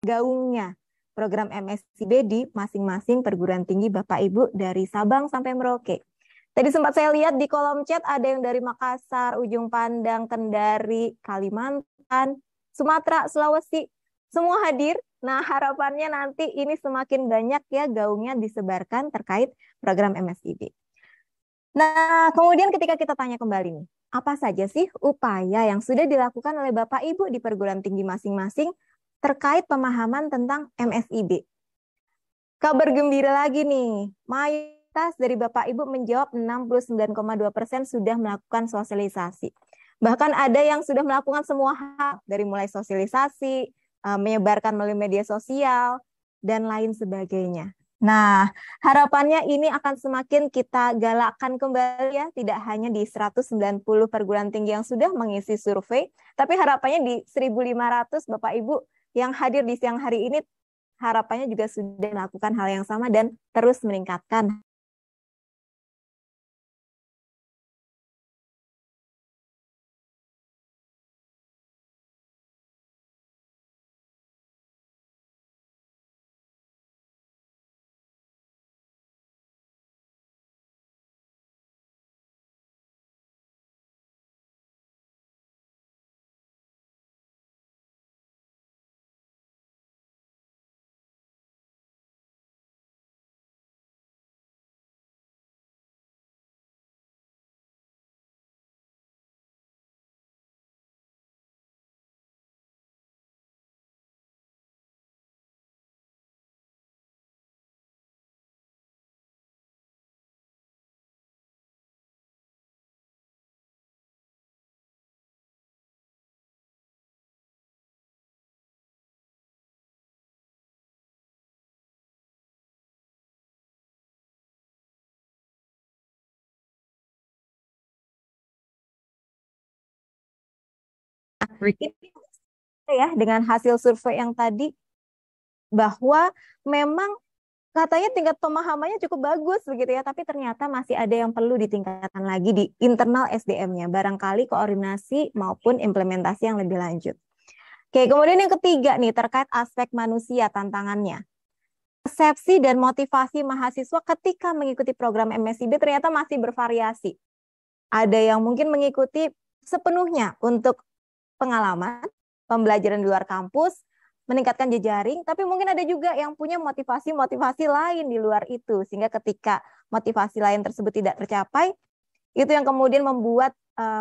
gaungnya program MSIB di masing-masing perguruan tinggi Bapak Ibu dari Sabang sampai Merauke. Tadi sempat saya lihat di kolom chat ada yang dari Makassar, Ujung Pandang, Kendari, Kalimantan, Sumatera, Sulawesi, semua hadir. Nah, harapannya nanti ini semakin banyak ya gaungnya disebarkan terkait program MSIB. Nah, kemudian ketika kita tanya kembali nih, apa saja sih upaya yang sudah dilakukan oleh Bapak Ibu di perguruan tinggi masing-masing terkait pemahaman tentang MSIB? Kabar gembira lagi nih, mayoritas dari Bapak Ibu menjawab 69,2% sudah melakukan sosialisasi. Bahkan ada yang sudah melakukan semua hal, dari mulai sosialisasi, menyebarkan melalui media sosial, dan lain sebagainya. Nah, harapannya ini akan semakin kita galakkan kembali ya, tidak hanya di 190 perguruan tinggi yang sudah mengisi survei, tapi harapannya di 1.500 Bapak Ibu yang hadir di siang hari ini, harapannya juga sudah melakukan hal yang sama dan terus meningkatkan. Ya, dengan hasil survei yang tadi bahwa memang katanya tingkat pemahamannya cukup bagus begitu ya, tapi ternyata masih ada yang perlu ditingkatkan lagi di internal SDM-nya, barangkali koordinasi maupun implementasi yang lebih lanjut. Oke, kemudian yang ketiga nih terkait aspek manusia tantangannya. Persepsi dan motivasi mahasiswa ketika mengikuti program MSIB ternyata masih bervariasi. Ada yang mungkin mengikuti sepenuhnya untuk pengalaman, pembelajaran di luar kampus, meningkatkan jejaring, tapi mungkin ada juga yang punya motivasi-motivasi lain di luar itu, sehingga ketika motivasi lain tersebut tidak tercapai, itu yang kemudian membuat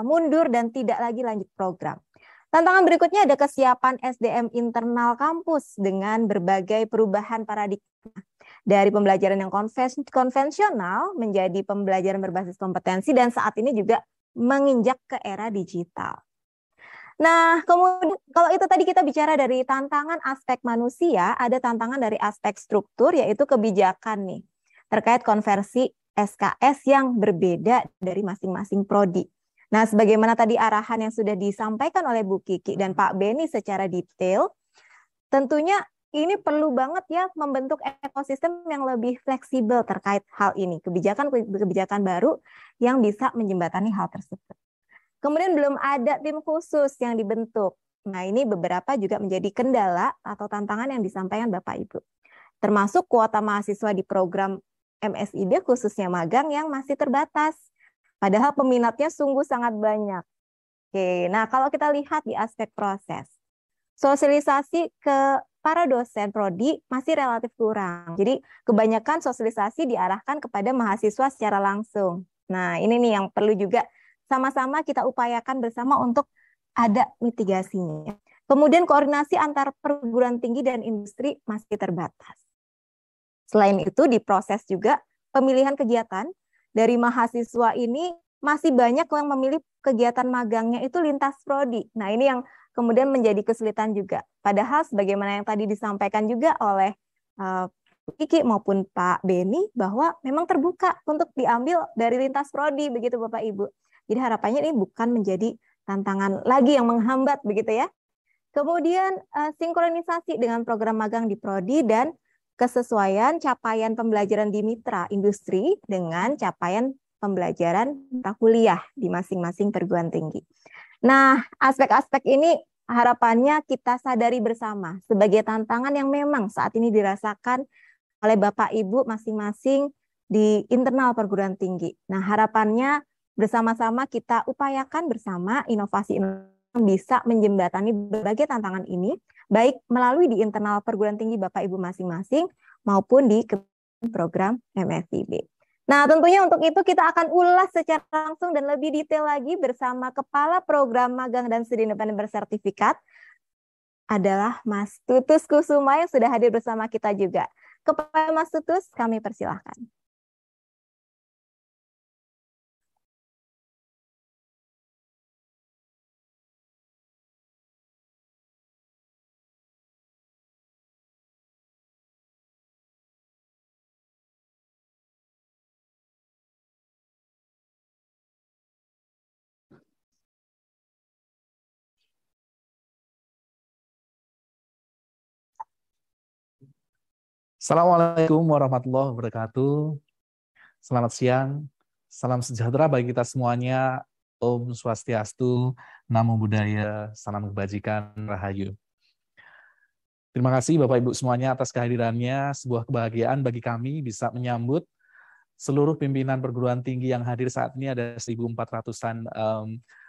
mundur dan tidak lagi lanjut program. Tantangan berikutnya ada kesiapan SDM internal kampus dengan berbagai perubahan paradigma dari pembelajaran yang konvensional menjadi pembelajaran berbasis kompetensi dan saat ini juga menginjak ke era digital. Nah, kemudian kalau itu tadi kita bicara dari tantangan aspek manusia, ada tantangan dari aspek struktur yaitu kebijakan nih terkait konversi SKS yang berbeda dari masing-masing prodi. Nah, sebagaimana tadi arahan yang sudah disampaikan oleh Bu Kiki dan Pak Beni secara detail, tentunya ini perlu banget ya membentuk ekosistem yang lebih fleksibel terkait hal ini, kebijakan baru yang bisa menjembatani hal tersebut. Kemudian belum ada tim khusus yang dibentuk. Nah, ini beberapa juga menjadi kendala atau tantangan yang disampaikan Bapak Ibu. Termasuk kuota mahasiswa di program MSIB khususnya magang yang masih terbatas. Padahal peminatnya sungguh sangat banyak. Oke, nah kalau kita lihat di aspek proses, sosialisasi ke para dosen prodi masih relatif kurang. Jadi kebanyakan sosialisasi diarahkan kepada mahasiswa secara langsung. Nah, ini nih yang perlu juga sama-sama kita upayakan bersama untuk ada mitigasinya. Kemudian koordinasi antar perguruan tinggi dan industri masih terbatas. Selain itu di proses juga pemilihan kegiatan dari mahasiswa ini masih banyak yang memilih kegiatan magangnya itu lintas prodi. Nah, ini yang kemudian menjadi kesulitan juga. Padahal sebagaimana yang tadi disampaikan juga oleh Kiki maupun Pak Beni bahwa memang terbuka untuk diambil dari lintas prodi begitu Bapak Ibu. Jadi harapannya ini bukan menjadi tantangan lagi yang menghambat begitu ya. Kemudian sinkronisasi dengan program magang di prodi dan kesesuaian capaian pembelajaran di mitra industri dengan capaian pembelajaran prakuliah di masing-masing perguruan tinggi. Nah, aspek-aspek ini harapannya kita sadari bersama sebagai tantangan yang memang saat ini dirasakan oleh Bapak Ibu masing-masing di internal perguruan tinggi. Nah, harapannya bersama-sama kita upayakan bersama inovasi yang bisa menjembatani berbagai tantangan ini, baik melalui di internal perguruan tinggi Bapak Ibu masing-masing maupun di program MFIB. Nah, tentunya untuk itu kita akan ulas secara langsung dan lebih detail lagi bersama Kepala Program Magang dan Studi Independen Bersertifikat adalah Mas Tutus Kusuma yang sudah hadir bersama kita juga. Kepada Mas Tutus, kami persilahkan. Assalamualaikum warahmatullahi wabarakatuh. Selamat siang, salam sejahtera bagi kita semuanya. Om Swastiastu, Namo Buddhaya, salam kebajikan, Rahayu. Terima kasih Bapak Ibu semuanya atas kehadirannya. Sebuah kebahagiaan bagi kami bisa menyambut seluruh pimpinan perguruan tinggi yang hadir saat ini. Ada 1.400-an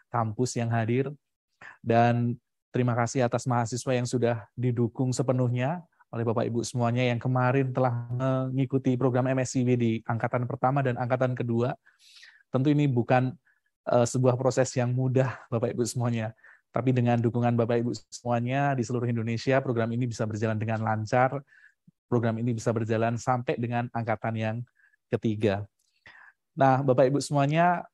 kampus yang hadir. Dan terima kasih atas mahasiswa yang sudah didukung sepenuhnya oleh Bapak Ibu semuanya yang kemarin telah mengikuti program MSIB di angkatan pertama dan angkatan kedua. Tentu ini bukan sebuah proses yang mudah Bapak Ibu semuanya. Tapi dengan dukungan Bapak Ibu semuanya di seluruh Indonesia, program ini bisa berjalan dengan lancar. Program ini bisa berjalan sampai dengan angkatan yang ketiga. Nah, Bapak Ibu semuanya,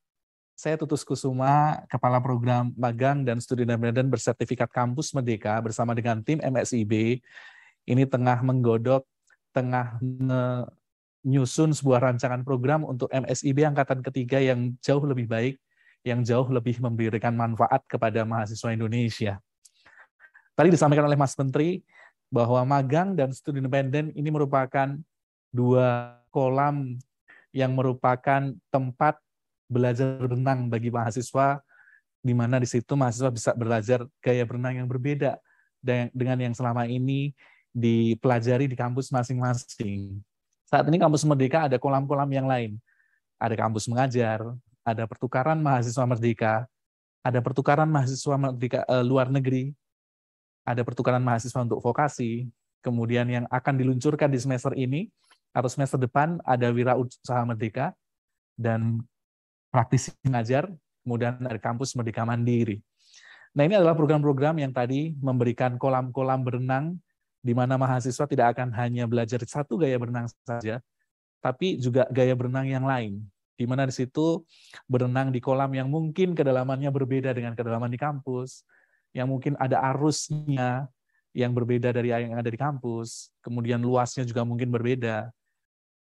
saya Tutus Kusuma, Kepala Program Magang dan Studi Independen Bersertifikat Kampus Merdeka bersama dengan tim MSIB, ini tengah menggodok, tengah menyusun sebuah rancangan program untuk MSIB angkatan ketiga yang jauh lebih baik, yang jauh lebih memberikan manfaat kepada mahasiswa Indonesia. Tadi disampaikan oleh Mas Menteri bahwa magang dan studi independen ini merupakan dua kolam yang merupakan tempat belajar berenang bagi mahasiswa, di mana di situ mahasiswa bisa belajar gaya berenang yang berbeda dengan yang selama ini dipelajari di kampus masing-masing. Saat ini kampus Merdeka ada kolam-kolam yang lain. Ada kampus mengajar, ada pertukaran mahasiswa Merdeka, ada pertukaran mahasiswa Merdeka luar negeri, ada pertukaran mahasiswa untuk vokasi, kemudian yang akan diluncurkan di semester ini atau semester depan ada Wirausaha Merdeka dan praktisi mengajar, kemudian ada kampus Merdeka Mandiri. Nah, ini adalah program-program yang tadi memberikan kolam-kolam berenang di mana mahasiswa tidak akan hanya belajar satu gaya berenang saja, tapi juga gaya berenang yang lain, di mana di situ berenang di kolam yang mungkin kedalamannya berbeda dengan kedalaman di kampus, yang mungkin ada arusnya yang berbeda dari yang ada di kampus, kemudian luasnya juga mungkin berbeda,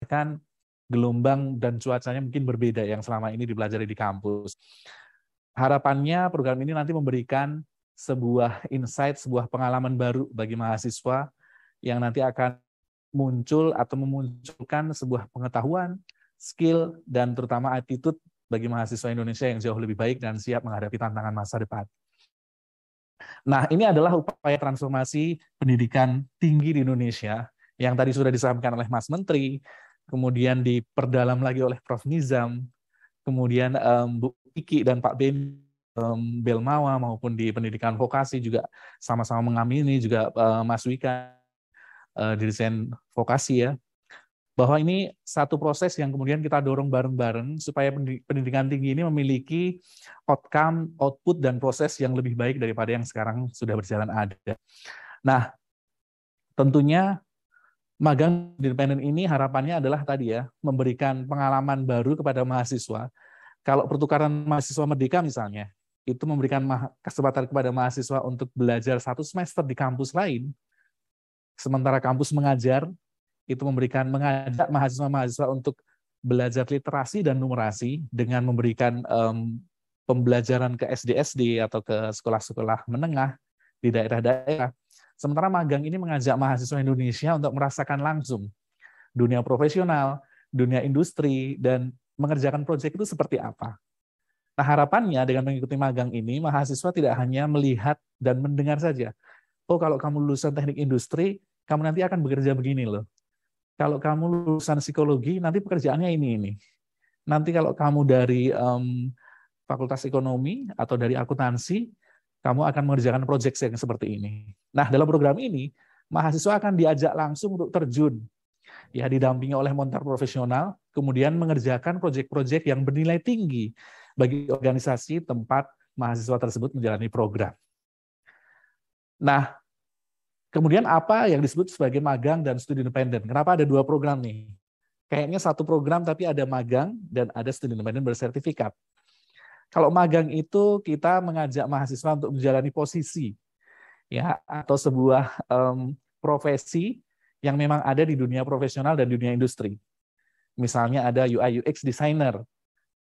kan gelombang dan cuacanya mungkin berbeda yang selama ini dipelajari di kampus. Harapannya program ini nanti memberikan sebuah insight, sebuah pengalaman baru bagi mahasiswa yang nanti akan muncul atau memunculkan sebuah pengetahuan, skill, dan terutama attitude bagi mahasiswa Indonesia yang jauh lebih baik dan siap menghadapi tantangan masa depan. Nah, ini adalah upaya transformasi pendidikan tinggi di Indonesia yang tadi sudah disampaikan oleh Mas Menteri, kemudian diperdalam lagi oleh Prof. Nizam, kemudian Bu Iki dan Pak Belmawa maupun di pendidikan vokasi juga sama-sama mengamini, juga Mas Wika dirjen vokasi ya, bahwa ini satu proses yang kemudian kita dorong bareng-bareng supaya pendidikan tinggi ini memiliki outcome, output, dan proses yang lebih baik daripada yang sekarang sudah berjalan ada. Nah, tentunya magang independen ini harapannya adalah tadi ya, memberikan pengalaman baru kepada mahasiswa. Kalau pertukaran mahasiswa Merdeka misalnya, itu memberikan kesempatan kepada mahasiswa untuk belajar satu semester di kampus lain, sementara kampus mengajar, itu mengajak mahasiswa-mahasiswa untuk belajar literasi dan numerasi dengan memberikan pembelajaran ke SD-SD atau ke sekolah-sekolah menengah di daerah-daerah. Sementara magang ini mengajak mahasiswa Indonesia untuk merasakan langsung dunia profesional, dunia industri, dan mengerjakan proyek itu seperti apa. Nah, harapannya dengan mengikuti magang ini, mahasiswa tidak hanya melihat dan mendengar saja. Oh, kalau kamu lulusan teknik industri, kamu nanti akan bekerja begini loh. Kalau kamu lulusan psikologi, nanti pekerjaannya ini. Nanti kalau kamu dari fakultas ekonomi atau dari akuntansi, kamu akan mengerjakan proyek yang seperti ini. Nah, dalam program ini, mahasiswa akan diajak langsung untuk terjun, ya didampingi oleh montor profesional, kemudian mengerjakan proyek-proyek yang bernilai tinggi bagi organisasi tempat mahasiswa tersebut menjalani program. Nah, kemudian apa yang disebut sebagai magang dan studi independen? Kenapa ada dua program nih? Kayaknya satu program tapi ada magang dan ada studi independen bersertifikat. Kalau magang itu kita mengajak mahasiswa untuk menjalani posisi, ya, atau sebuah profesi yang memang ada di dunia profesional dan dunia industri. Misalnya ada UI UX designer,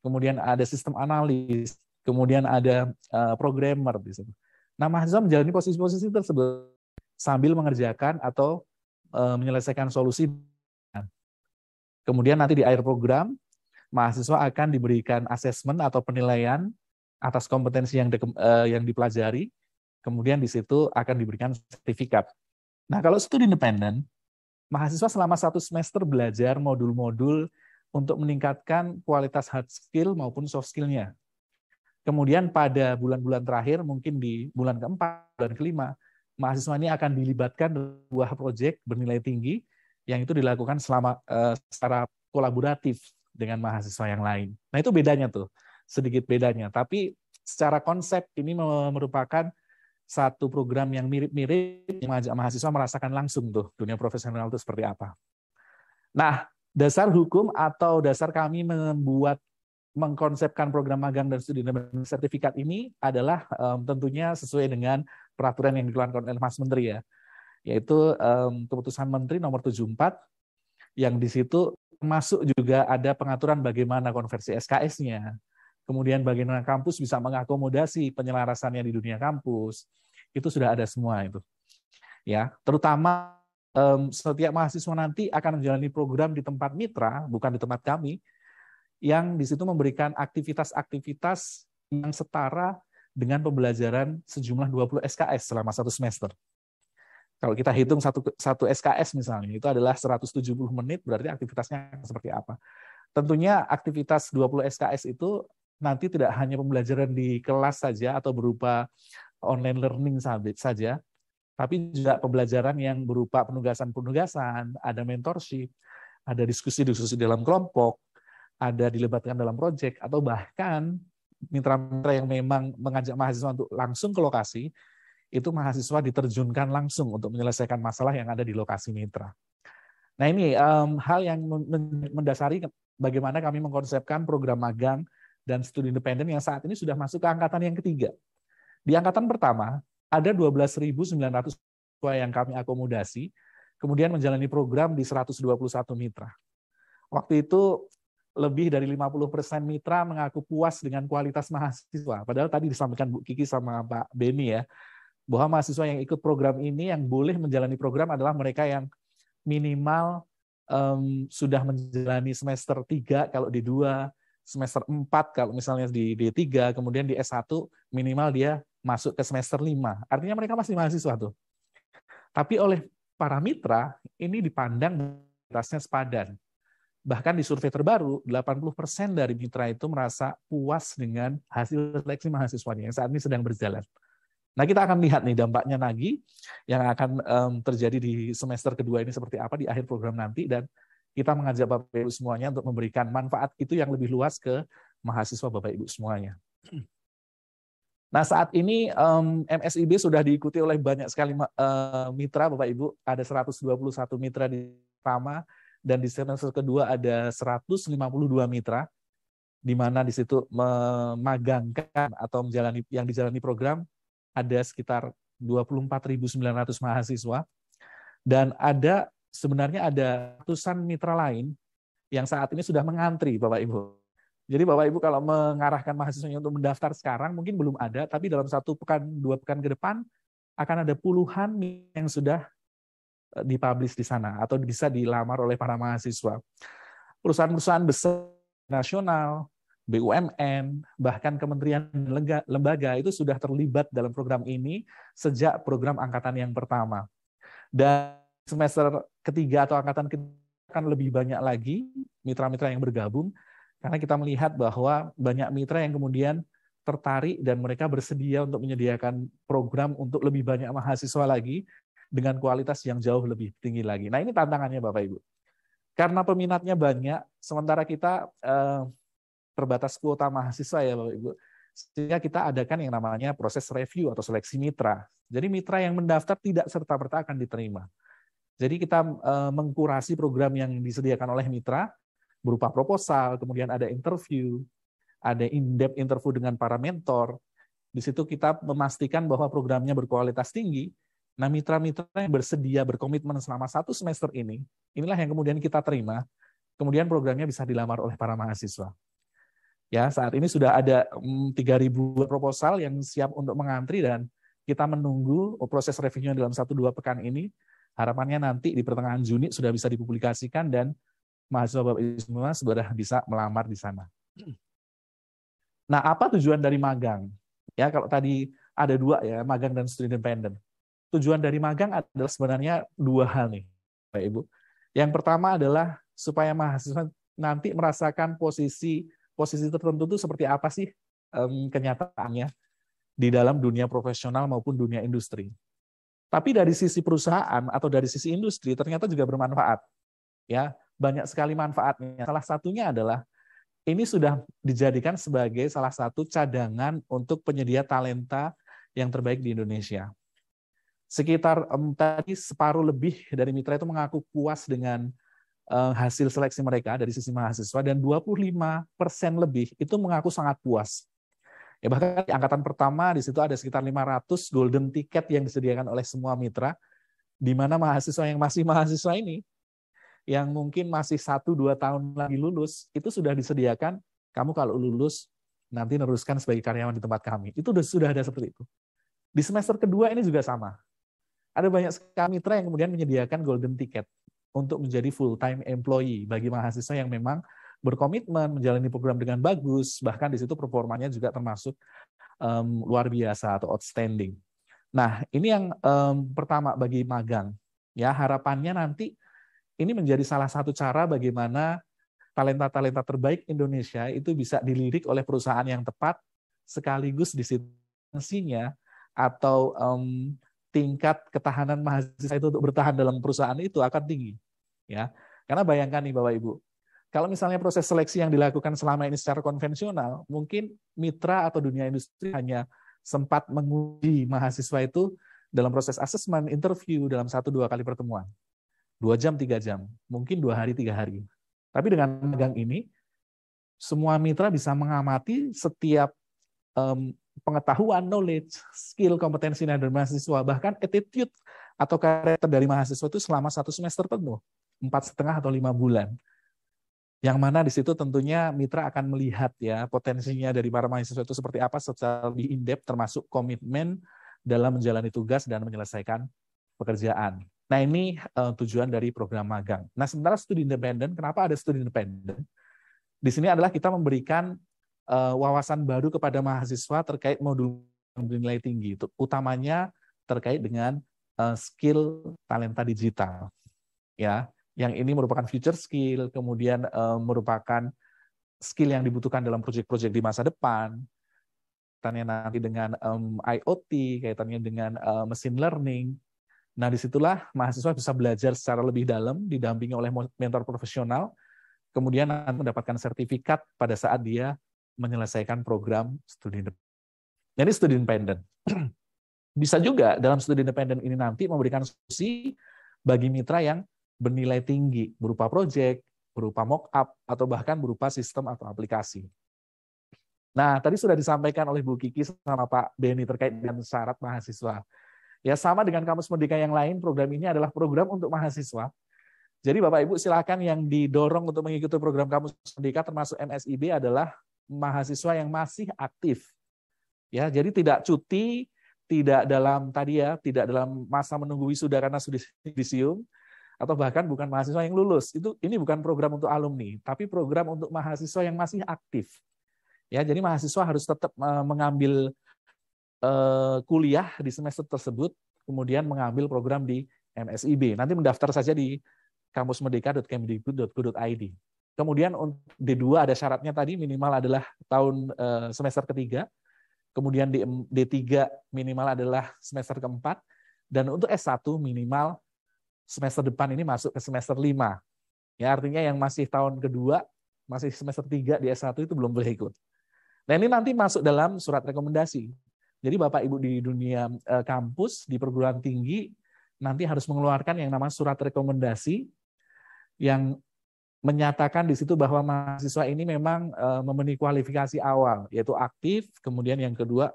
kemudian ada sistem analis, kemudian ada programmer di situ. Nah, mahasiswa menjalani posisi-posisi tersebut sambil mengerjakan atau menyelesaikan solusi. Kemudian nanti di akhir program, mahasiswa akan diberikan asesmen atau penilaian atas kompetensi yang dipelajari, kemudian di situ akan diberikan sertifikat. Nah, kalau studi independen, mahasiswa selama 1 semester belajar modul-modul untuk meningkatkan kualitas hard skill maupun soft skill-nya. Kemudian pada bulan-bulan terakhir, mungkin di bulan keempat, bulan kelima, mahasiswa ini akan dilibatkan dalam sebuah proyek bernilai tinggi yang itu dilakukan secara kolaboratif dengan mahasiswa yang lain. Nah, itu bedanya tuh, sedikit bedanya. Tapi secara konsep ini merupakan satu program yang mirip-mirip yang mengajak mahasiswa merasakan langsung tuh dunia profesional itu seperti apa. Nah, dasar hukum atau dasar kami mengkonsepkan program magang dan studi sertifikat ini adalah tentunya sesuai dengan peraturan yang dikeluarkan oleh Mas Menteri ya, yaitu keputusan Menteri nomor 74 yang di situ masuk juga ada pengaturan bagaimana konversi SKS-nya, kemudian bagaimana kampus bisa mengakomodasi penyelarasannya di dunia kampus, itu sudah ada semua itu. Ya, terutama setiap mahasiswa nanti akan menjalani program di tempat mitra, bukan di tempat kami, yang di situ memberikan aktivitas-aktivitas yang setara dengan pembelajaran sejumlah 20 SKS selama 1 semester. Kalau kita hitung satu SKS misalnya, itu adalah 170 menit, berarti aktivitasnya seperti apa. Tentunya aktivitas 20 SKS itu nanti tidak hanya pembelajaran di kelas saja atau berupa online learning saja, tapi juga pembelajaran yang berupa penugasan-penugasan, ada mentorship, ada diskusi-diskusi dalam kelompok, ada dilibatkan dalam proyek, atau bahkan mitra-mitra yang memang mengajak mahasiswa untuk langsung ke lokasi, itu mahasiswa diterjunkan langsung untuk menyelesaikan masalah yang ada di lokasi mitra. Nah, ini hal yang mendasari bagaimana kami mengkonsepkan program magang dan studi independen yang saat ini sudah masuk ke angkatan yang ketiga. Di angkatan pertama, ada 12.900 siswa yang kami akomodasi, kemudian menjalani program di 121 mitra. Waktu itu lebih dari 50% mitra mengaku puas dengan kualitas mahasiswa. Padahal tadi disampaikan Bu Kiki sama Pak Beni ya, bahwa mahasiswa yang ikut program ini yang boleh menjalani program adalah mereka yang minimal sudah menjalani semester 3 kalau di 2, semester 4 kalau misalnya di D3, kemudian di S1 minimal dia masuk ke semester 5. Artinya mereka masih mahasiswa tuh. Tapi oleh para mitra ini dipandang kualitasnya sepadan. Bahkan di survei terbaru, 80% dari mitra itu merasa puas dengan hasil seleksi mahasiswanya yang saat ini sedang berjalan. Nah, kita akan lihat nih dampaknya lagi yang akan terjadi di semester kedua ini seperti apa di akhir program nanti, dan kita mengajak Bapak Ibu semuanya untuk memberikan manfaat itu yang lebih luas ke mahasiswa Bapak Ibu semuanya. Nah, saat ini MSIB sudah diikuti oleh banyak sekali mitra Bapak Ibu, ada 121 mitra di pertama, dan di semester kedua ada 152 mitra, di mana di situ memagangkan atau dijalani program ada sekitar 24.900 mahasiswa, dan sebenarnya ada ratusan mitra lain yang saat ini sudah mengantri Bapak Ibu. Jadi Bapak Ibu kalau mengarahkan mahasiswanya untuk mendaftar sekarang mungkin belum ada, tapi dalam 1 pekan, 2 pekan ke depan akan ada puluhan yang sudah dipublish di sana atau bisa dilamar oleh para mahasiswa. Perusahaan-perusahaan besar nasional, BUMN, bahkan kementerian dan lembaga itu sudah terlibat dalam program ini sejak program angkatan yang pertama. Dan semester ketiga atau angkatan ketiga akan lebih banyak lagi mitra-mitra yang bergabung, karena kita melihat bahwa banyak mitra yang kemudian tertarik dan mereka bersedia untuk menyediakan program untuk lebih banyak mahasiswa lagi dengan kualitas yang jauh lebih tinggi lagi. Nah, ini tantangannya Bapak Ibu. Karena peminatnya banyak, sementara kita terbatas kuota mahasiswa ya Bapak Ibu, sehingga kita adakan yang namanya proses review atau seleksi mitra. Jadi mitra yang mendaftar tidak serta-merta akan diterima. Jadi kita mengkurasi program yang disediakan oleh mitra berupa proposal, kemudian ada interview, ada in-depth interview dengan para mentor. Di situ kita memastikan bahwa programnya berkualitas tinggi. Nah, mitra-mitra yang bersedia berkomitmen selama 1 semester ini, inilah yang kemudian kita terima. Kemudian programnya bisa dilamar oleh para mahasiswa. Ya, saat ini sudah ada 3.000 proposal yang siap untuk mengantri dan kita menunggu proses reviewnya dalam 1-2 pekan ini. Harapannya nanti di pertengahan Juni sudah bisa dipublikasikan dan mahasiswa Bapak Ibu semua sudah bisa melamar di sana. Nah, apa tujuan dari magang? Ya, kalau tadi ada 2 ya, magang dan studi independen. Tujuan dari magang adalah sebenarnya 2 hal nih, Bapak Ibu. Yang pertama adalah supaya mahasiswa nanti merasakan posisi tertentu itu seperti apa sih kenyataannya di dalam dunia profesional maupun dunia industri. Tapi dari sisi perusahaan atau dari sisi industri ternyata juga bermanfaat. Ya, banyak sekali manfaatnya. Salah satunya adalah ini sudah dijadikan sebagai salah satu cadangan untuk penyedia talenta yang terbaik di Indonesia. Sekitar tadi separuh lebih dari mitra itu mengaku puas dengan hasil seleksi mereka dari sisi mahasiswa dan 25% lebih itu mengaku sangat puas. Ya, bahkan di angkatan pertama di situ ada sekitar 500 golden ticket yang disediakan oleh semua mitra, di mana mahasiswa yang masih mahasiswa ini yang mungkin masih 1-2 tahun lagi lulus, itu sudah disediakan, kamu kalau lulus nanti neruskan sebagai karyawan di tempat kami. Itu sudah ada seperti itu. Di semester kedua ini juga sama. Ada banyak sekali mitra yang kemudian menyediakan golden ticket untuk menjadi full-time employee bagi mahasiswa yang memang berkomitmen menjalani program dengan bagus, bahkan di situ performanya juga termasuk luar biasa atau outstanding. Nah, ini yang pertama bagi magang. Ya, harapannya nanti ini menjadi salah satu cara bagaimana talenta-talenta terbaik Indonesia itu bisa dilirik oleh perusahaan yang tepat, sekaligus disituasinya atau tingkat ketahanan mahasiswa itu untuk bertahan dalam perusahaan itu akan tinggi. Ya, karena bayangkan nih Bapak Ibu, kalau misalnya proses seleksi yang dilakukan selama ini secara konvensional, mungkin mitra atau dunia industri hanya sempat menguji mahasiswa itu dalam proses asesmen, interview dalam 1-2 kali pertemuan. 2 jam, 3 jam, mungkin 2 hari, 3 hari. Tapi dengan magang ini, semua mitra bisa mengamati setiap pengetahuan, knowledge, skill, kompetensi dari mahasiswa, bahkan attitude atau karakter dari mahasiswa itu selama 1 semester penuh, 4,5 atau 5 bulan. Yang mana di situ tentunya mitra akan melihat ya potensinya dari para mahasiswa itu seperti apa secara lebih in-depth, termasuk komitmen dalam menjalani tugas dan menyelesaikan pekerjaan. Nah, ini tujuan dari program magang. Nah, sementara studi independen, kenapa ada studi independen? Di sini adalah kita memberikan wawasan baru kepada mahasiswa terkait modul bernilai tinggi, utamanya terkait dengan skill talenta digital. Ya, yang ini merupakan future skill, kemudian merupakan skill yang dibutuhkan dalam proyek-proyek di masa depan, kaitannya nanti dengan IoT, kaitannya dengan machine learning. Nah, disitulah mahasiswa bisa belajar secara lebih dalam, didampingi oleh mentor profesional, kemudian mendapatkan sertifikat pada saat dia menyelesaikan program studi independen. Jadi studi independen. Bisa juga dalam studi independen ini nanti memberikan solusi bagi mitra yang bernilai tinggi, berupa proyek, berupa mock-up, atau bahkan berupa sistem atau aplikasi. Nah, tadi sudah disampaikan oleh Bu Kiki sama Pak Beni terkait dengan syarat mahasiswa. Ya, sama dengan kampus merdeka yang lain, program ini adalah program untuk mahasiswa. Jadi Bapak Ibu silakan yang didorong untuk mengikuti program kampus merdeka termasuk MSIB adalah mahasiswa yang masih aktif. Ya, jadi tidak cuti, tidak dalam tidak dalam masa menunggu wisuda karena sudah yudisium, atau bahkan bukan mahasiswa yang lulus. Ini bukan program untuk alumni, tapi program untuk mahasiswa yang masih aktif. Ya, jadi mahasiswa harus tetap mengambil kuliah di semester tersebut, kemudian mengambil program di MSIB. Nanti mendaftar saja di kampusmerdeka.kemdikbud.go.id. Kemudian untuk D2 ada syaratnya tadi, minimal adalah tahun semester ketiga. Kemudian di D3 minimal adalah semester keempat. Dan untuk S1 minimal semester depan ini masuk ke semester 5. Ya, artinya yang masih tahun kedua, masih semester 3 di S1 itu belum boleh ikut. Nah, ini nanti masuk dalam surat rekomendasi. Jadi Bapak Ibu di dunia kampus, di perguruan tinggi, nanti harus mengeluarkan yang namanya surat rekomendasi yang menyatakan di situ bahwa mahasiswa ini memang memenuhi kualifikasi awal, yaitu aktif, kemudian yang kedua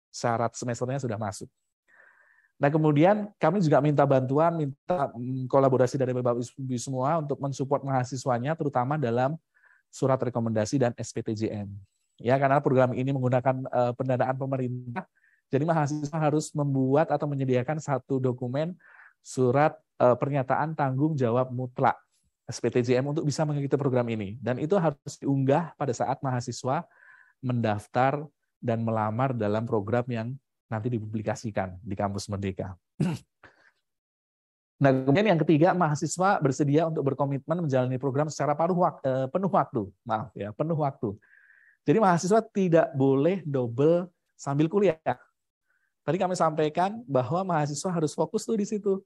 syarat semesternya sudah masuk. Nah, kemudian kami juga minta bantuan, minta kolaborasi dari Bapak Ibu semua untuk mensupport mahasiswanya, terutama dalam surat rekomendasi dan SPTJM. Ya, karena program ini menggunakan pendanaan pemerintah, jadi mahasiswa harus membuat atau menyediakan satu dokumen surat pernyataan tanggung jawab mutlak SPTJM untuk bisa mengikuti program ini. Dan itu harus diunggah pada saat mahasiswa mendaftar dan melamar dalam program yang nanti dipublikasikan di Kampus Merdeka. Nah, kemudian yang ketiga, mahasiswa bersedia untuk berkomitmen menjalani program secara penuh waktu. Maaf ya, penuh waktu. Jadi mahasiswa tidak boleh double sambil kuliah. Tadi kami sampaikan bahwa mahasiswa harus fokus tuh di situ.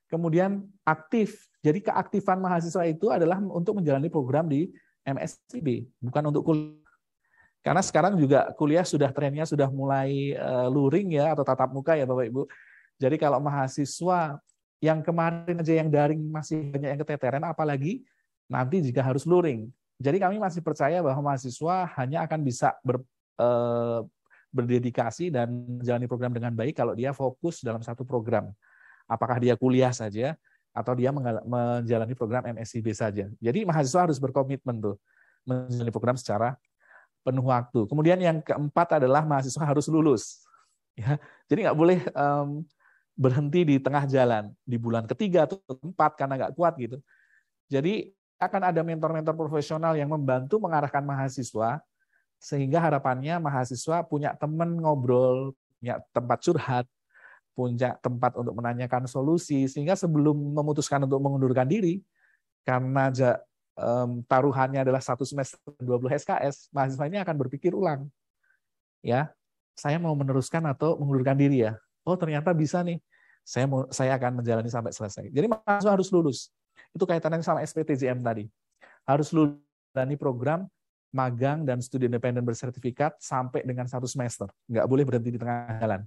Kemudian aktif. Jadi keaktifan mahasiswa itu adalah untuk menjalani program di MSIB, bukan untuk kuliah. Karena sekarang juga kuliah sudah trennya sudah mulai luring ya, atau tatap muka ya Bapak Ibu. Jadi kalau mahasiswa yang kemarin aja yang daring masih banyak yang keteteran, apalagi nanti jika harus luring. Jadi kami masih percaya bahwa mahasiswa hanya akan bisa berdedikasi dan menjalani program dengan baik kalau dia fokus dalam satu program. Apakah dia kuliah saja atau dia menjalani program MSIB saja. Jadi mahasiswa harus berkomitmen tuh menjalani program secara penuh waktu. Kemudian yang keempat adalah mahasiswa harus lulus. Ya, jadi nggak boleh berhenti di tengah jalan di bulan ketiga atau keempat karena nggak kuat gitu. Jadi akan ada mentor-mentor profesional yang membantu mengarahkan mahasiswa sehingga harapannya mahasiswa punya teman ngobrol, punya tempat curhat, punya tempat untuk menanyakan solusi, sehingga sebelum memutuskan untuk mengundurkan diri, karena taruhannya adalah 1 semester 20 SKS, mahasiswa ini akan berpikir ulang. Ya, saya mau meneruskan atau mengundurkan diri ya. Oh, ternyata bisa nih. Saya akan menjalani sampai selesai. Jadi mahasiswa harus lulus. Itu kaitannya sama SPTJM tadi. Harus lulus dari program magang dan studi independen bersertifikat sampai dengan 1 semester. Nggak boleh berhenti di tengah jalan.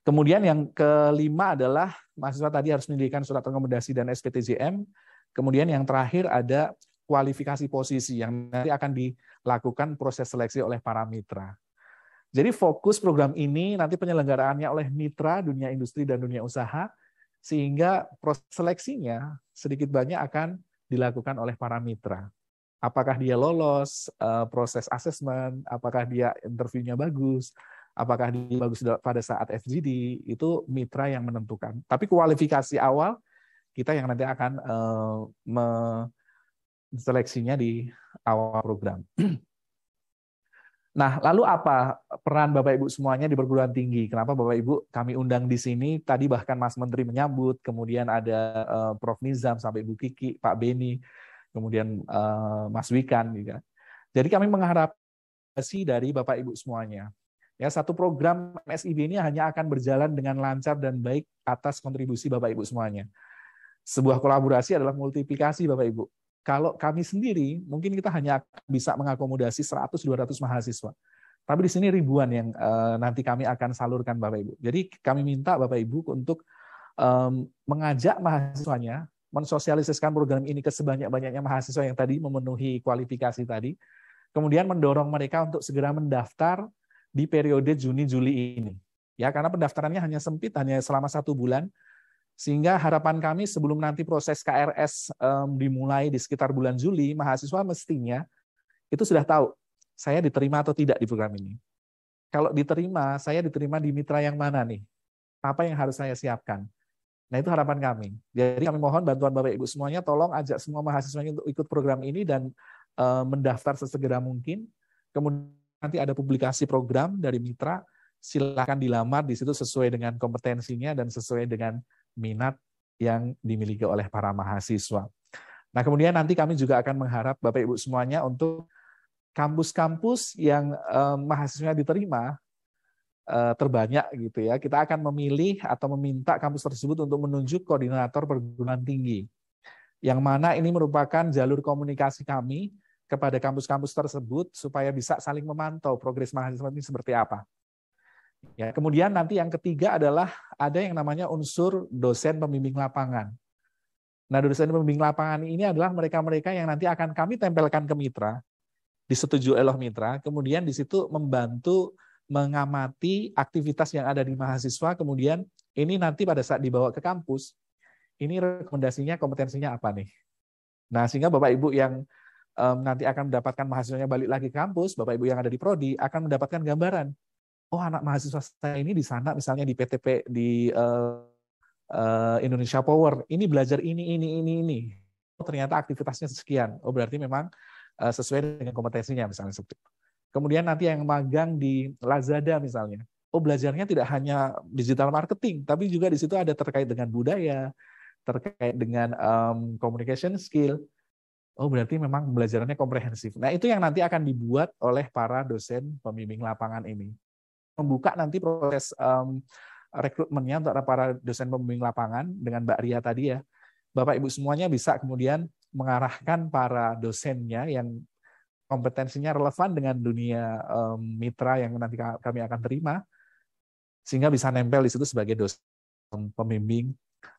Kemudian yang kelima adalah mahasiswa tadi harus mendirikan surat rekomendasi dan SPTJM. Kemudian yang terakhir ada kualifikasi posisi yang nanti akan dilakukan proses seleksi oleh para mitra. Jadi fokus program ini nanti penyelenggaraannya oleh mitra dunia industri dan dunia usaha, sehingga proses seleksinya sedikit banyak akan dilakukan oleh para mitra. Apakah dia lolos proses asesmen, apakah dia interviewnya bagus, apakah dia bagus pada saat FGD, itu mitra yang menentukan. Tapi kualifikasi awal, kita yang nanti akan seleksinya di awal program. Nah, lalu apa peran Bapak Ibu semuanya di perguruan tinggi? Kenapa Bapak Ibu kami undang di sini? Tadi bahkan Mas Menteri menyambut, kemudian ada Prof. Nizam, sampai Bu Kiki, Pak Beni, kemudian Mas Wikan juga. Jadi kami mengharap dari Bapak Ibu semuanya. Ya, satu program MSIB ini hanya akan berjalan dengan lancar dan baik atas kontribusi Bapak Ibu semuanya. Sebuah kolaborasi adalah multiplikasi Bapak Ibu. Kalau kami sendiri, mungkin kita hanya bisa mengakomodasi 100-200 mahasiswa. Tapi di sini ribuan yang nanti kami akan salurkan Bapak Ibu. Jadi kami minta Bapak Ibu untuk mengajak mahasiswanya, mensosialisasikan program ini ke sebanyak-banyaknya mahasiswa yang tadi memenuhi kualifikasi tadi. Kemudian mendorong mereka untuk segera mendaftar di periode Juni-Juli ini. Ya, karena pendaftarannya hanya sempit, hanya selama 1 bulan. Sehingga harapan kami sebelum nanti proses KRS dimulai di sekitar bulan Juli, mahasiswa mestinya itu sudah tahu saya diterima atau tidak di program ini. Kalau diterima, saya diterima di mitra yang mana nih? Apa yang harus saya siapkan? Nah, itu harapan kami. Jadi kami mohon bantuan Bapak Ibu semuanya, tolong ajak semua mahasiswanya untuk ikut program ini dan mendaftar sesegera mungkin. Kemudian nanti ada publikasi program dari mitra, silakan dilamar di situ sesuai dengan kompetensinya dan sesuai dengan minat yang dimiliki oleh para mahasiswa. Nah, kemudian nanti kami juga akan mengharap Bapak Ibu semuanya untuk kampus-kampus yang mahasiswa diterima terbanyak gitu ya. Kita akan memilih atau meminta kampus tersebut untuk menunjuk koordinator perguruan tinggi. Yang mana ini merupakan jalur komunikasi kami kepada kampus-kampus tersebut supaya bisa saling memantau progres mahasiswa ini seperti apa. Ya, kemudian nanti yang ketiga adalah ada yang namanya unsur dosen pembimbing lapangan. Nah, dosen pembimbing lapangan ini adalah mereka-mereka yang nanti akan kami tempelkan ke mitra, disetujui oleh mitra, kemudian di situ membantu mengamati aktivitas yang ada di mahasiswa, kemudian ini nanti pada saat dibawa ke kampus, ini rekomendasinya, kompetensinya apa nih? Nah, sehingga Bapak Ibu yang nanti akan mendapatkan mahasiswanya balik lagi ke kampus, Bapak Ibu yang ada di Prodi akan mendapatkan gambaran. Oh, anak mahasiswa saya ini di sana, misalnya di PTP, di Indonesia Power, ini belajar ini. Oh, ternyata aktivitasnya sekian. Oh, berarti memang sesuai dengan kompetensinya, misalnya seperti itu. Kemudian nanti yang magang di Lazada misalnya. Oh, belajarnya tidak hanya digital marketing, tapi juga di situ ada terkait dengan budaya, terkait dengan communication skill. Oh, berarti memang belajarannya komprehensif. Nah, itu yang nanti akan dibuat oleh para dosen pembimbing lapangan ini. Membuka nanti proses rekrutmennya untuk para dosen pembimbing lapangan dengan Mbak Ria tadi ya. Bapak Ibu semuanya bisa kemudian mengarahkan para dosennya yang kompetensinya relevan dengan dunia mitra yang nanti kami akan terima, sehingga bisa nempel di situ sebagai dosen pembimbing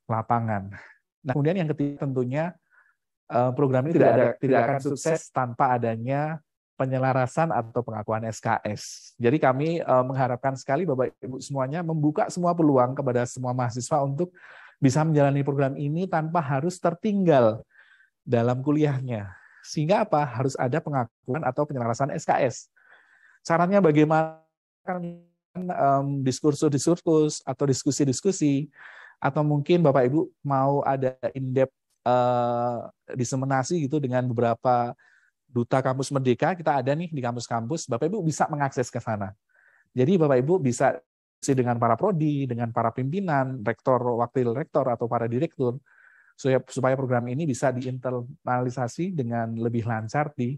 lapangan. Nah, kemudian yang ketiga tentunya program ini tidak akan sukses tanpa adanya penyelarasan atau pengakuan SKS. Jadi kami mengharapkan sekali Bapak Ibu semuanya membuka semua peluang kepada semua mahasiswa untuk bisa menjalani program ini tanpa harus tertinggal dalam kuliahnya. Sehingga apa? Harus ada pengakuan atau penyelarasan SKS. Caranya bagaimana? Diskursus-diskursus atau diskusi-diskusi, atau mungkin Bapak Ibu mau ada in-depth diseminasi gitu dengan beberapa duta kampus Merdeka, kita ada nih di kampus-kampus, Bapak Ibu bisa mengakses ke sana. Jadi Bapak Ibu bisa dengan para prodi, dengan para pimpinan, rektor, wakil rektor, atau para direktur, supaya program ini bisa diinternalisasi dengan lebih lancar di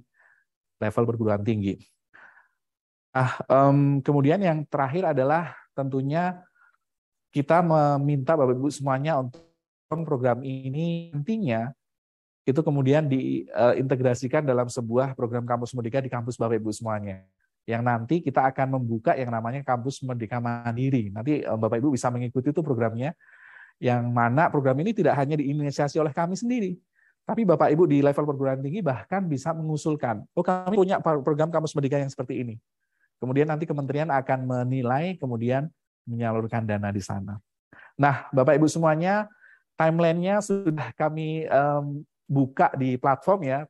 level perguruan tinggi. Kemudian yang terakhir adalah tentunya kita meminta Bapak Ibu semuanya untuk program ini nantinya itu kemudian diintegrasikan dalam sebuah program kampus Merdeka di kampus Bapak Ibu semuanya. Yang nanti kita akan membuka yang namanya kampus Merdeka Mandiri. Nanti Bapak Ibu bisa mengikuti itu programnya, yang mana program ini tidak hanya diinisiasi oleh kami sendiri, tapi Bapak Ibu di level perguruan tinggi bahkan bisa mengusulkan, oh kami punya program kampus Merdeka yang seperti ini. Kemudian nanti kementerian akan menilai, kemudian menyalurkan dana di sana. Nah, Bapak Ibu semuanya, timeline-nya sudah kami buka di platform ya.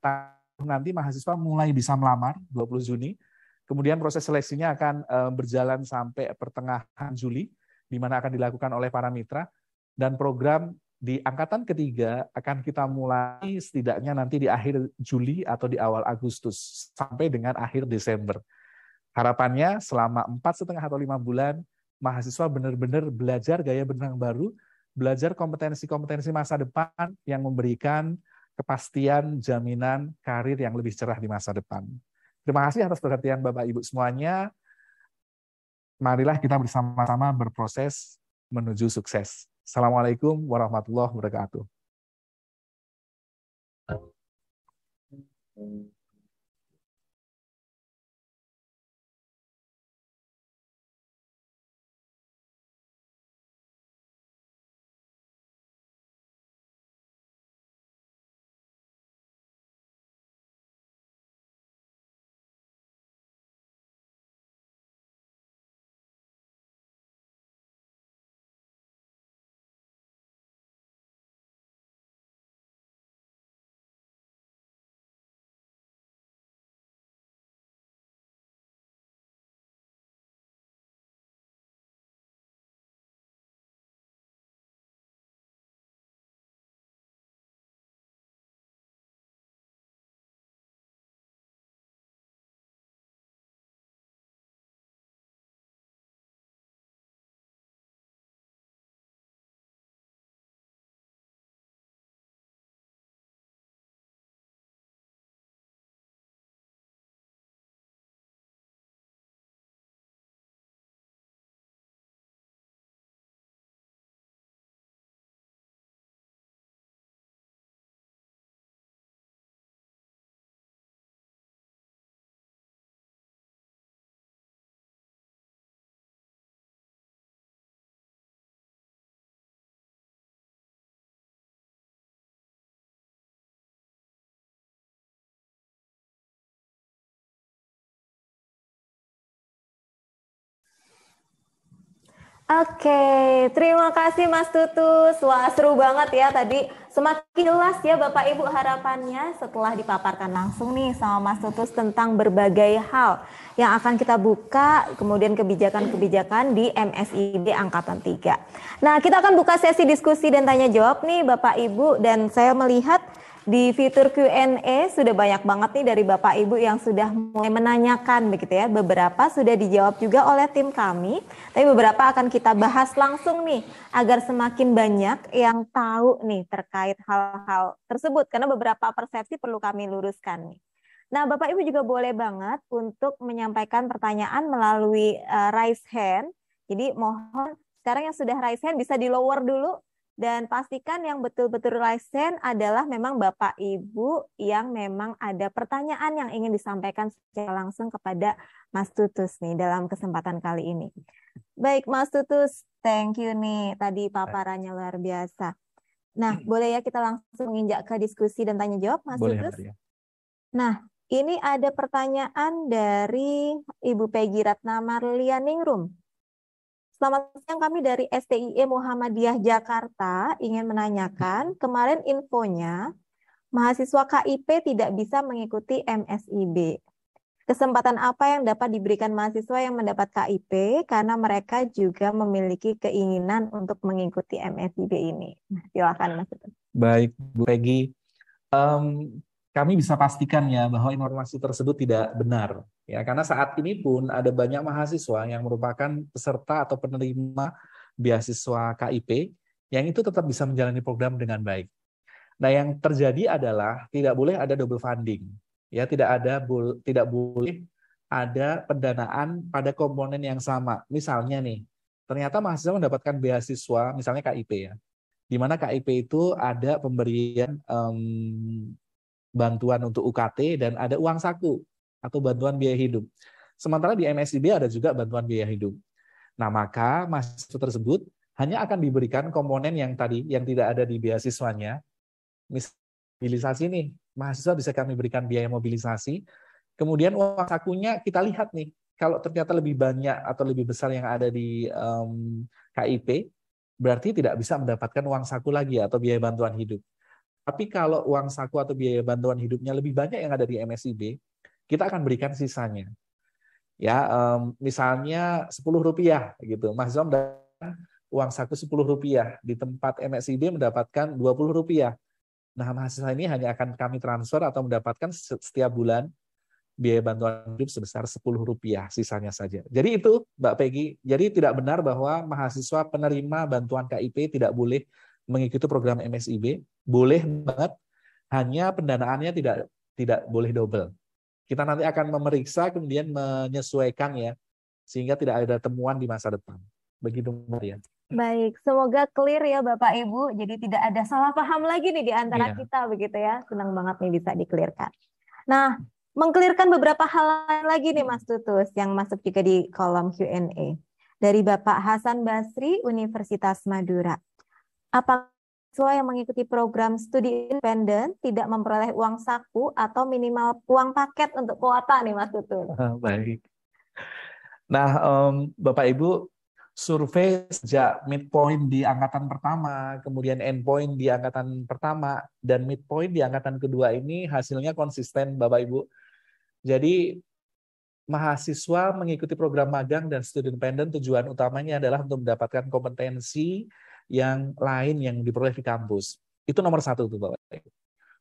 Nanti mahasiswa mulai bisa melamar 20 Juni. Kemudian proses seleksinya akan berjalan sampai pertengahan Juli, di mana akan dilakukan oleh para mitra. Dan program di angkatan ketiga akan kita mulai setidaknya nanti di akhir Juli atau di awal Agustus, sampai dengan akhir Desember. Harapannya selama 4,5 atau 5 bulan, mahasiswa benar-benar belajar gaya benang baru, belajar kompetensi-kompetensi masa depan yang memberikan kepastian jaminan karir yang lebih cerah di masa depan. Terima kasih atas perhatian Bapak Ibu semuanya. Marilah kita bersama-sama berproses menuju sukses. Assalamualaikum warahmatullahi wabarakatuh. Oke, terima kasih Mas Tutus. Wah, seru banget ya tadi. Semakin jelas ya Bapak Ibu harapannya setelah dipaparkan langsung nih sama Mas Tutus tentang berbagai hal yang akan kita buka, kemudian kebijakan-kebijakan di MSIB Angkatan 3. Nah, kita akan buka sesi diskusi dan tanya jawab nih Bapak Ibu, dan saya melihat di fitur Q&A sudah banyak banget nih dari Bapak Ibu yang sudah mulai menanyakan begitu ya. Beberapa sudah dijawab juga oleh tim kami, tapi beberapa akan kita bahas langsung nih agar semakin banyak yang tahu nih terkait hal-hal tersebut, karena beberapa persepsi perlu kami luruskan nih. Nah, Bapak Ibu juga boleh banget untuk menyampaikan pertanyaan melalui raise hand. Jadi mohon sekarang yang sudah raise hand bisa di lower dulu. Dan pastikan yang betul-betul raise hand adalah memang Bapak Ibu yang memang ada pertanyaan yang ingin disampaikan secara langsung kepada Mas Tutus nih dalam kesempatan kali ini. Baik Mas Tutus, thank you nih tadi paparannya luar biasa. Nah, boleh ya kita langsung injak ke diskusi dan tanya jawab Mas Boleh, Tutus? Maria. Nah, ini ada pertanyaan dari Ibu Peggy Ratna Marlianingrum. Selamat siang, kami dari STIE Muhammadiyah Jakarta ingin menanyakan, kemarin infonya mahasiswa KIP tidak bisa mengikuti MSIB. Kesempatan apa yang dapat diberikan mahasiswa yang mendapat KIP karena mereka juga memiliki keinginan untuk mengikuti MSIB ini? Nah, silakan Mas. Baik, Bu Peggy. Kami bisa pastikan ya bahwa informasi tersebut tidak benar. Ya, karena saat ini pun ada banyak mahasiswa yang merupakan peserta atau penerima beasiswa KIP yang itu tetap bisa menjalani program dengan baik. Nah, yang terjadi adalah tidak boleh ada double funding. Ya, tidak boleh ada pendanaan pada komponen yang sama. Misalnya nih, ternyata mahasiswa mendapatkan beasiswa misalnya KIP ya. Di mana KIP itu ada pemberian bantuan untuk UKT dan ada uang saku atau bantuan biaya hidup. Sementara di MSIB ada juga bantuan biaya hidup. Nah, maka mahasiswa tersebut hanya akan diberikan komponen yang tadi yang tidak ada di beasiswanya. Misal mobilisasi nih, mahasiswa bisa kami berikan biaya mobilisasi. Kemudian uang sakunya kita lihat nih, kalau ternyata lebih banyak atau lebih besar yang ada di KIP, berarti tidak bisa mendapatkan uang saku lagi atau biaya bantuan hidup. Tapi kalau uang saku atau biaya bantuan hidupnya lebih banyak yang ada di MSIB, kita akan berikan sisanya. Ya, misalnya Rp10 gitu. Mahasiswa mendapatkan uang saku Rp10, di tempat MSIB mendapatkan Rp20. Nah, mahasiswa ini hanya akan kami transfer atau mendapatkan setiap bulan biaya bantuan hidup sebesar Rp10, sisanya saja. Jadi itu, Mbak Peggy, jadi tidak benar bahwa mahasiswa penerima bantuan KIP tidak boleh mengikuti program MSIB, boleh banget, hanya pendanaannya tidak boleh double. Kita nanti akan memeriksa kemudian menyesuaikan ya, sehingga tidak ada temuan di masa depan. Begitu Maria. Baik, semoga clear ya Bapak Ibu. Jadi tidak ada salah paham lagi nih di antara Iya. kita begitu ya. Senang banget nih bisa dikelirkan. Nah, mengkelirkan beberapa hal lain lagi nih Mas Tutus yang masuk juga di kolom Q&A. Dari Bapak Hasan Basri, Universitas Madura. Apakah siswa yang mengikuti program studi independen tidak memperoleh uang saku atau minimal uang paket untuk kuota nih Mas Tutus? Baik. Nah, Bapak Ibu, survei sejak midpoint di angkatan pertama, kemudian endpoint di angkatan pertama, dan midpoint di angkatan kedua ini hasilnya konsisten Bapak Ibu. Jadi mahasiswa mengikuti program magang dan studi independen tujuan utamanya adalah untuk mendapatkan kompetensi yang lain yang diperoleh di kampus. Itu nomor satu tuh Bapak.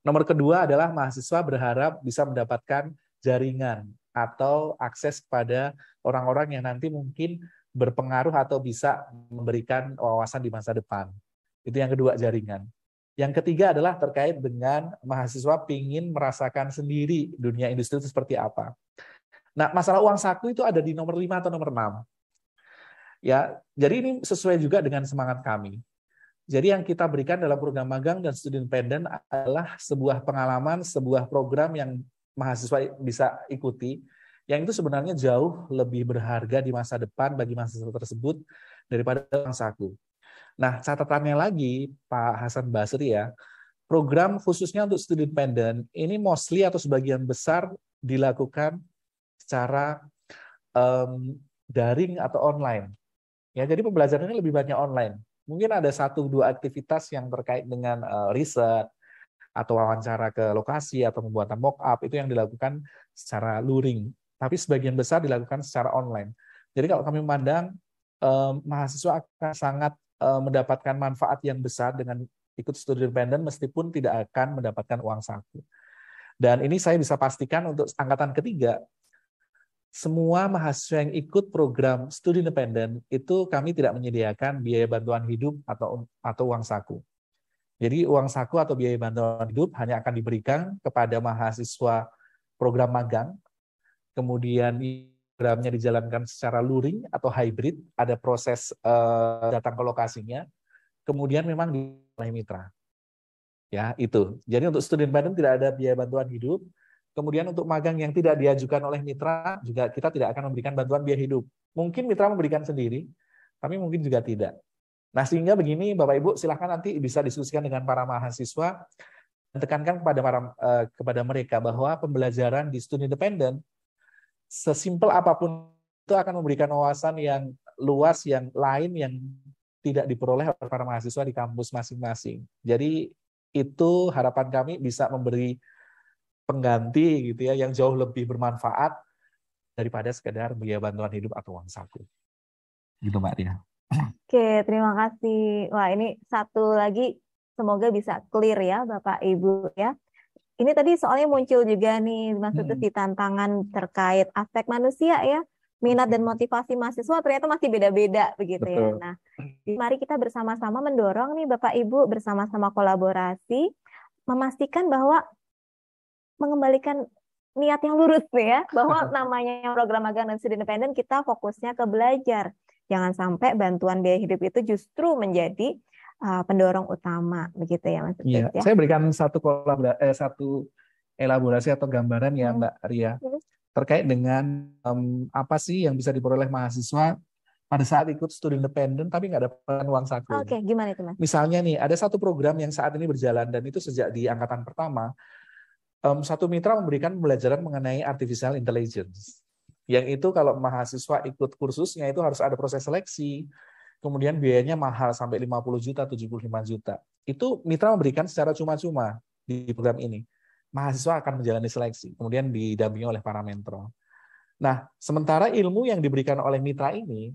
Nomor kedua adalah mahasiswa berharap bisa mendapatkan jaringan atau akses kepada orang-orang yang nanti mungkin berpengaruh atau bisa memberikan wawasan di masa depan. Itu yang kedua, jaringan. Yang ketiga adalah terkait dengan mahasiswa ingin merasakan sendiri dunia industri itu seperti apa. Nah, masalah uang saku itu ada di nomor 5 atau nomor 6. Ya, jadi ini sesuai juga dengan semangat kami. Jadi yang kita berikan dalam program magang dan studi independen adalah sebuah pengalaman, sebuah program yang mahasiswa bisa ikuti, yang itu sebenarnya jauh lebih berharga di masa depan bagi mahasiswa tersebut daripada uang saku. Nah, catatannya lagi, Pak Hasan Basri ya, program khususnya untuk studi independen ini mostly atau sebagian besar dilakukan secara daring atau online. Ya, jadi pembelajarannya lebih banyak online. Mungkin ada 1-2 aktivitas yang terkait dengan riset atau wawancara ke lokasi atau pembuatan mock-up itu yang dilakukan secara luring. Tapi sebagian besar dilakukan secara online. Jadi kalau kami memandang mahasiswa akan sangat mendapatkan manfaat yang besar dengan ikut studi independen meskipun tidak akan mendapatkan uang saku. Dan ini saya bisa pastikan untuk angkatan ketiga, semua mahasiswa yang ikut program studi independen itu kami tidak menyediakan biaya bantuan hidup atau uang saku. Jadi uang saku atau biaya bantuan hidup hanya akan diberikan kepada mahasiswa program magang, kemudian programnya dijalankan secara luring atau hybrid, ada proses datang ke lokasinya, kemudian memang oleh mitra. Ya, itu. Jadi untuk studi independen tidak ada biaya bantuan hidup. Kemudian untuk magang yang tidak diajukan oleh mitra, juga kita tidak akan memberikan bantuan biaya hidup. Mungkin mitra memberikan sendiri, tapi mungkin juga tidak. Nah, sehingga begini, Bapak Ibu, silahkan nanti bisa diskusikan dengan para mahasiswa, dan tekankan kepada mereka bahwa pembelajaran di studi independen, sesimpel apapun itu akan memberikan wawasan yang luas, yang lain, yang tidak diperoleh oleh para mahasiswa di kampus masing-masing. Jadi itu harapan kami bisa memberi pengganti gitu ya yang jauh lebih bermanfaat daripada sekedar biaya bantuan hidup atau uang saku. Gitu Mbak Ria. Oke, terima kasih. Wah, ini satu lagi semoga bisa clear ya Bapak Ibu ya. Ini tadi soalnya muncul juga nih maksudnya di tantangan terkait aspek manusia ya. Minat dan motivasi mahasiswa ternyata masih beda-beda begitu ya. Betul. Nah, mari kita bersama-sama mendorong nih Bapak Ibu bersama-sama kolaborasi memastikan bahwa mengembalikan niat yang lurus nih ya, bahwa namanya program magang dan studi independen kita fokusnya ke belajar. Jangan sampai bantuan biaya hidup itu justru menjadi pendorong utama begitu ya Mas Ucit, Iya, ya. saya berikan satu elaborasi atau gambaran ya Mbak Ria terkait dengan apa sih yang bisa diperoleh mahasiswa pada saat ikut studi independen tapi nggak dapat uang saku. Oke, gimana itu Mas? Misalnya nih, ada satu program yang saat ini berjalan dan itu sejak di angkatan pertama, satu mitra memberikan pembelajaran mengenai artificial intelligence. Yang itu kalau mahasiswa ikut kursusnya itu harus ada proses seleksi, kemudian biayanya mahal sampai 50 juta, 75 juta. Itu mitra memberikan secara cuma-cuma di program ini. Mahasiswa akan menjalani seleksi, kemudian didampingi oleh para mentor. Nah, sementara ilmu yang diberikan oleh mitra ini,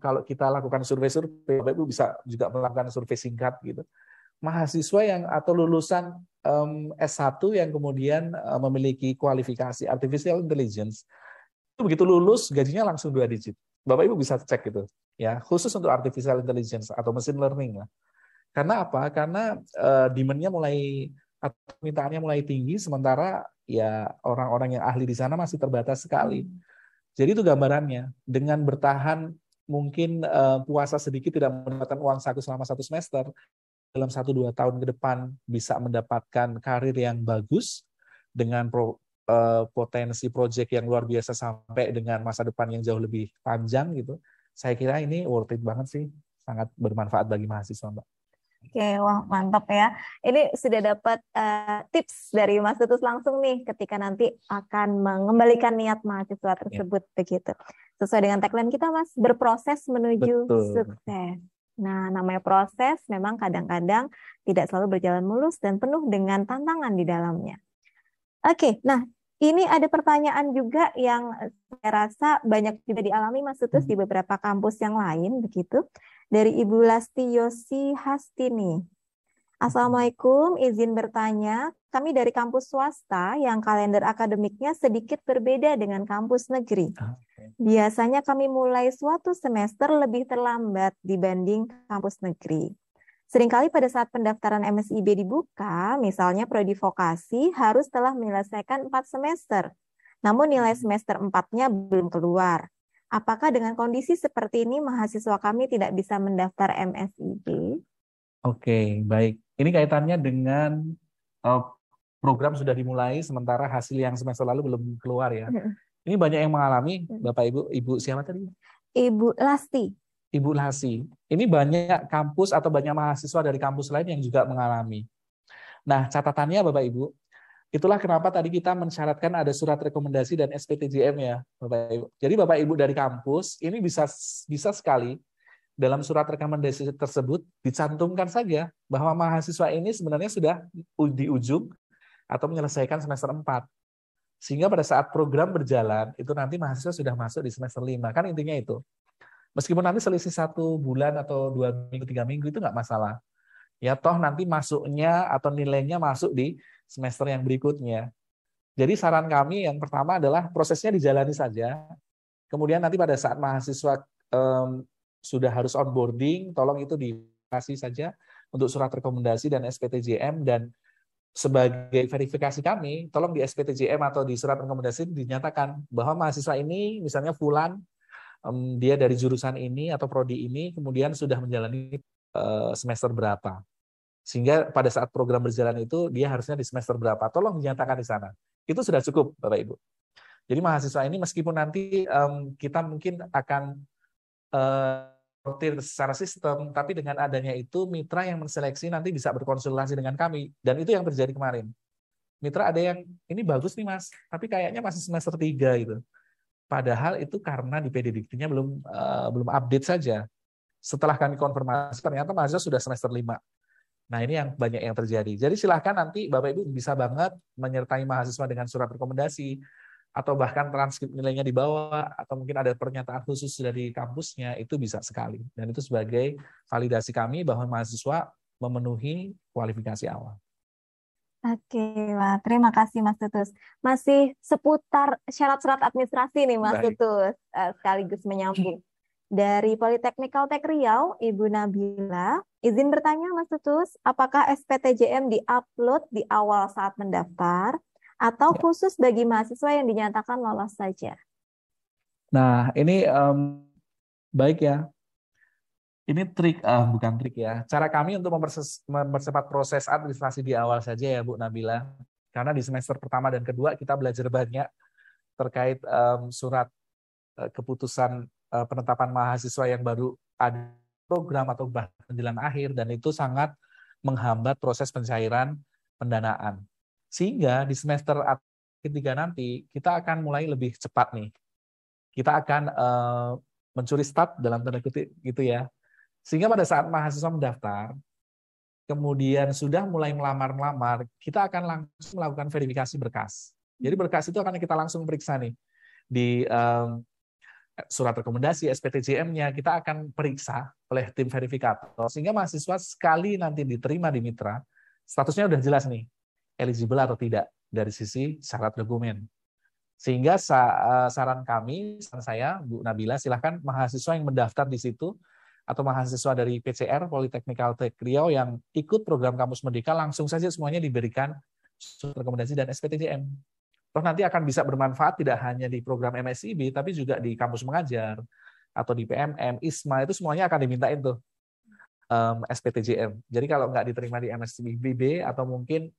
kalau kita lakukan survei-survei, Bapak Ibu bisa juga melakukan survei singkat gitu. Mahasiswa yang atau lulusan S1 yang kemudian memiliki kualifikasi artificial intelligence, itu begitu lulus gajinya langsung 2 digit. Bapak Ibu bisa cek gitu. Ya, khusus untuk artificial intelligence atau machine learning lah. Karena apa? Karena demand-nya mulai atau permintaannya mulai tinggi, sementara ya orang-orang yang ahli di sana masih terbatas sekali. Jadi itu gambarannya. Dengan bertahan mungkin puasa sedikit tidak mendapatkan uang saku selama 1 semester, dalam 1-2 tahun ke depan bisa mendapatkan karir yang bagus dengan potensi proyek yang luar biasa sampai dengan masa depan yang jauh lebih panjang gitu. Saya kira ini worth it banget sih, sangat bermanfaat bagi mahasiswa, Mbak. Oke, wah mantap ya. Ini sudah dapat tips dari Mas Tutus langsung nih ketika nanti akan mengembalikan niat mahasiswa tersebut begitu. Sesuai dengan tagline kita Mas, berproses menuju sukses. Nah, namanya proses memang kadang-kadang tidak selalu berjalan mulus dan penuh dengan tantangan di dalamnya. Oke, nah ini ada pertanyaan juga yang saya rasa banyak juga dialami Mas Tutus di beberapa kampus yang lain begitu. Dari Ibu Lasti Yosi Hastini. Assalamualaikum, izin bertanya. Kami dari kampus swasta yang kalender akademiknya sedikit berbeda dengan kampus negeri. Biasanya kami mulai suatu semester lebih terlambat dibanding kampus negeri. Seringkali pada saat pendaftaran MSIB dibuka, misalnya prodi vokasi harus telah menyelesaikan 4 semester. Namun nilai semester 4-nya belum keluar. Apakah dengan kondisi seperti ini mahasiswa kami tidak bisa mendaftar MSIB? Oke, baik. Ini kaitannya dengan program sudah dimulai sementara hasil yang semester lalu belum keluar ya. Ini banyak yang mengalami, Bapak Ibu. Ibu siapa tadi? Ibu Lasti. Ibu Lasti. Ini banyak kampus atau banyak mahasiswa dari kampus lain yang juga mengalami. Nah, catatannya Bapak Ibu, Itulah kenapa tadi kita mensyaratkan ada surat rekomendasi dan SPTJM ya, Bapak Ibu. Jadi Bapak Ibu dari kampus ini bisa sekali dalam surat rekomendasi tersebut dicantumkan saja bahwa mahasiswa ini sebenarnya sudah di ujung atau menyelesaikan semester 4. Sehingga pada saat program berjalan, itu nanti mahasiswa sudah masuk di semester 5. Kan intinya itu. Meskipun nanti selisih 1 bulan atau 2 minggu, 3 minggu itu nggak masalah. Ya toh nanti masuknya atau nilainya masuk di semester yang berikutnya. Jadi saran kami yang pertama adalah prosesnya dijalani saja. Kemudian nanti pada saat mahasiswa sudah harus onboarding, tolong itu dikasih saja untuk surat rekomendasi dan SPTJM, dan sebagai verifikasi kami, tolong di SPTJM atau di surat rekomendasi dinyatakan bahwa mahasiswa ini misalnya Fulan, dia dari jurusan ini atau prodi ini, kemudian sudah menjalani semester berapa. Sehingga pada saat program berjalan itu dia harusnya di semester berapa. Tolong dinyatakan di sana. Itu sudah cukup, Bapak Ibu. Jadi mahasiswa ini meskipun nanti kita mungkin akan secara sistem, tapi dengan adanya itu mitra yang menseleksi nanti bisa berkonsultasi dengan kami. Dan itu yang terjadi kemarin. Mitra ada yang, ini bagus nih Mas, tapi kayaknya masih semester 3 gitu. Padahal itu karena di PDDiktinya belum update saja. Setelah kami konfirmasi, ternyata mahasiswa sudah semester 5. Nah, ini yang banyak yang terjadi. Jadi silahkan nanti Bapak Ibu bisa banget menyertai mahasiswa dengan surat rekomendasi, atau bahkan transkrip nilainya dibawa, atau mungkin ada pernyataan khusus dari kampusnya, itu bisa sekali. Dan itu sebagai validasi kami bahwa mahasiswa memenuhi kualifikasi awal. Oke, wah, terima kasih Mas Tutus. Masih seputar syarat-syarat administrasi nih Mas Baik. Tutus, sekaligus menyambung. Dari Politeknikal Tek Riau, Ibu Nabila, izin bertanya Mas Tutus, apakah SPTJM di-upload di awal saat mendaftar, atau khusus bagi mahasiswa yang dinyatakan lolos saja? Nah, ini baik ya. Ini trik, bukan trik ya. Cara kami untuk mempercepat proses administrasi di awal saja ya, Bu Nabila. Karena di semester pertama dan kedua kita belajar banyak terkait surat keputusan penetapan mahasiswa yang baru ada program atau bahkan menjelang akhir, dan itu sangat menghambat proses pencairan pendanaan. Sehingga di semester ketiga nanti kita akan mulai lebih cepat nih. Kita akan mencuri start dalam tanda kutip gitu ya. Sehingga pada saat mahasiswa mendaftar, kemudian sudah mulai melamar-melamar, kita akan langsung melakukan verifikasi berkas. Jadi berkas itu akan kita langsung periksa nih di surat rekomendasi SPTJM-nya, kita akan periksa oleh tim verifikator, sehingga mahasiswa sekali nanti diterima di mitra, statusnya udah jelas nih, eligible atau tidak dari sisi syarat dokumen. Sehingga saran kami, saran saya, Bu Nabila, silahkan mahasiswa yang mendaftar di situ, atau mahasiswa dari PCR, Politeknikal Tek Riau yang ikut program Kampus Merdeka, langsung saja semuanya diberikan surat rekomendasi dan SPTJM. Toh nanti akan bisa bermanfaat tidak hanya di program MSIB, tapi juga di kampus mengajar, atau di PMM, ISMA, itu semuanya akan dimintain tuh SPTJM. Jadi kalau nggak diterima di MSIB atau mungkin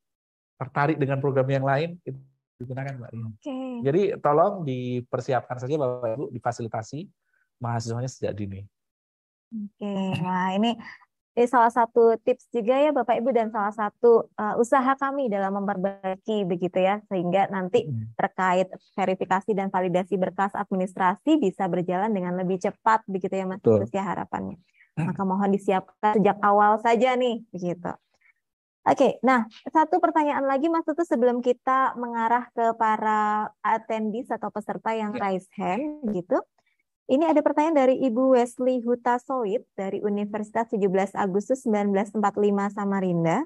tertarik dengan program yang lain, itu digunakan Mbak Ria. Okay. Jadi tolong dipersiapkan saja Bapak Ibu, difasilitasi mahasiswanya sejak dini. Oke, nah ini salah satu tips juga ya Bapak Ibu, dan salah satu usaha kami dalam memperbaiki begitu ya, sehingga nanti terkait verifikasi dan validasi berkas administrasi bisa berjalan dengan lebih cepat begitu ya Mas Tutus ya harapannya. Maka mohon disiapkan sejak awal saja nih begitu. Oke, nah satu pertanyaan lagi Mas Tutus sebelum kita mengarah ke para attendees atau peserta yang raise hand gitu. Ini ada pertanyaan dari Ibu Wesley Huta Soid dari Universitas 17 Agustus 1945 Samarinda.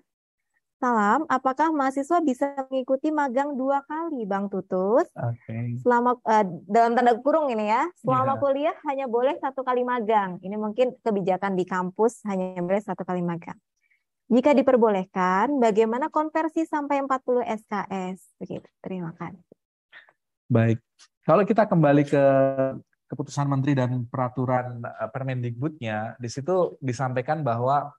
Salam, apakah mahasiswa bisa mengikuti magang 2 kali, Bang Tutus? Okay. Selama dalam tanda kurung ini ya, selama kuliah hanya boleh 1 kali magang. Ini mungkin kebijakan di kampus hanya boleh 1 kali magang. Jika diperbolehkan, bagaimana konversi sampai 40 SKS? Begitu. Terima kasih. Baik, kalau kita kembali ke keputusan Menteri dan peraturan Permendikbudnya, di situ disampaikan bahwa